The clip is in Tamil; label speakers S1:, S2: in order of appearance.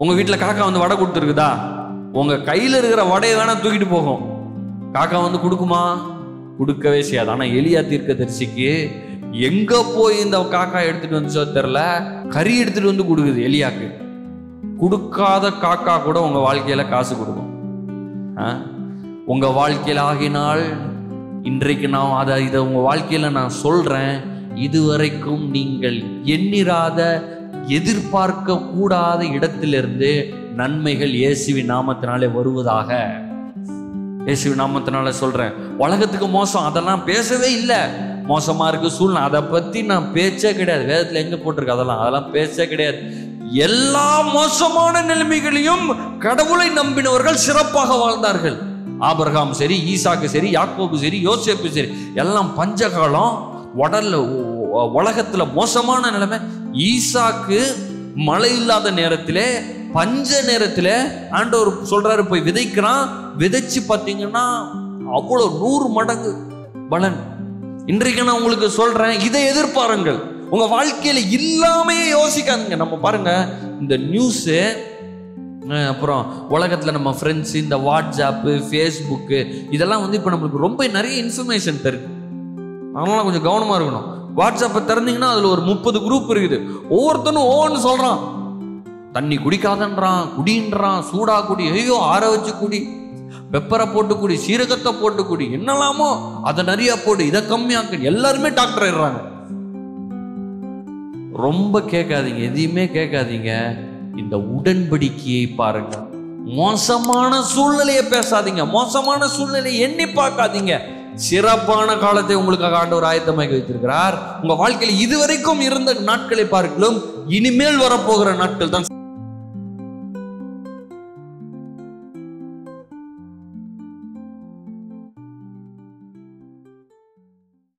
S1: உங்க வீட்டுல காக்கா வந்து வடை கொடுத்துருக்குதா? உங்க கையில இருக்கிற வடையை வேணா தூக்கிட்டு போகும், காக்கா வந்து கொடுக்குமா? கொடுக்கவே செய்யாது. ஆனா எலியா தீர்க்கதரிசிக்கு எங்க போய் இந்த காக்கா எடுத்துட்டு வந்துச்சோ தெரியல, கறி எடுத்துட்டு வந்து கொடுக்குது. எலியாக்கு கொடுக்காத காக்கா கூட உங்க வாழ்க்கையில காசு கொடுக்கும். உங்க வாழ்க்கையில ஆகினால் இன்றைக்கு நான் இதை உங்க வாழ்க்கையில நான் சொல்றேன், இதுவரைக்கும் நீங்கள் எண்ணிராத எதிர்பார்க்க கூடாத இடத்திலிருந்து நன்மைகள் இயேசுவின் நாமத்தினாலே வருவதாக. இயேசுவின் நாமத்தினால சொல்றேன். உலகத்துக்கு மோசம் அதெல்லாம் பேசவே இல்லை. மோசமா இருக்கு சூழ்நிலை, அதை பத்தி நான் பேச்சே கிடையாது. வேதத்துல எங்க போட்டிருக்கு அதெல்லாம் பேச்சே கிடையாது. எல்லா மோசமான நிலைமைகளையும் கடவுளை நம்பினவர்கள் சிறப்பாக வாழ்ந்தார்கள். ஆபிரகாம் சரி, ஈசாக்கு சரி, யாக்கோபு சரி, யோசேப்பு சரி, எல்லாம் பஞ்சகாலம். உலகத்துல மோசமான நிலைமை. ஈசாக்கு மழை இல்லாத நேரத்திலே, பஞ்ச நேரத்திலே ஆண்டவர் சொல்றாரு போய் விதைக்கிறான். விதைச்சு பார்த்தீங்கன்னா அவ்வளோ 100 மடங்கு பலன். இன்றைக்கு நான் உங்களுக்கு சொல்றேன், இதை எதிர்பாருங்கள். உங்க வாழ்க்கையில இல்லாமையே யோசிக்காதுங்க. நம்ம பாருங்க, இந்த நியூஸ், அப்புறம் உலகத்துல நம்ம ஃப்ரெண்ட்ஸ், இந்த வாட்ஸ்அப்பு, ஃபேஸ்புக்கு, இதெல்லாம் வந்து இப்போ நம்மளுக்கு ரொம்ப நிறைய இன்ஃபர்மேஷன் தருது. அதனால கொஞ்சம் கவனமா இருக்கணும். வாட்ஸ்அப்பை திறந்தீங்கன்னா அதுல ஒரு 30 குரூப் இருக்குது. ஒவ்வொருத்தனும் ஒவ்வொன்று சொல்றான். தண்ணி குடிக்காதன்றான், குடின்றான், சூடா குடி, ஐயோ ஆற வச்சு குடி, பெப்பரை போட்டு குடி, சீரகத்தை போட்டு குடி, என்னலாமோ அதை நிறைய போடு, இதை கம்மியாக்கு. எல்லாருமே டாக்டர் ஆயிடுறாங்க. ரொம்ப கேட்காதீங்க, எதையுமே கேட்காதீங்க. இந்த உடன்படிக்கையை பாருங்க. மோசமான சூழ்நிலையை பேசாதீங்க, மோசமான சூழ்நிலையை எண்ணி பார்க்காதீங்க. சிறப்பான காலத்தை உங்களுக்காக ஆண்டவர் ஆயத்தமாக்கி வைத்திருக்கிறார். உங்க வாழ்க்கையில் இதுவரைக்கும் இருந்த நாட்களை பார்க்கலாம், இனிமேல் வரப்போகிற நாட்கள் தான்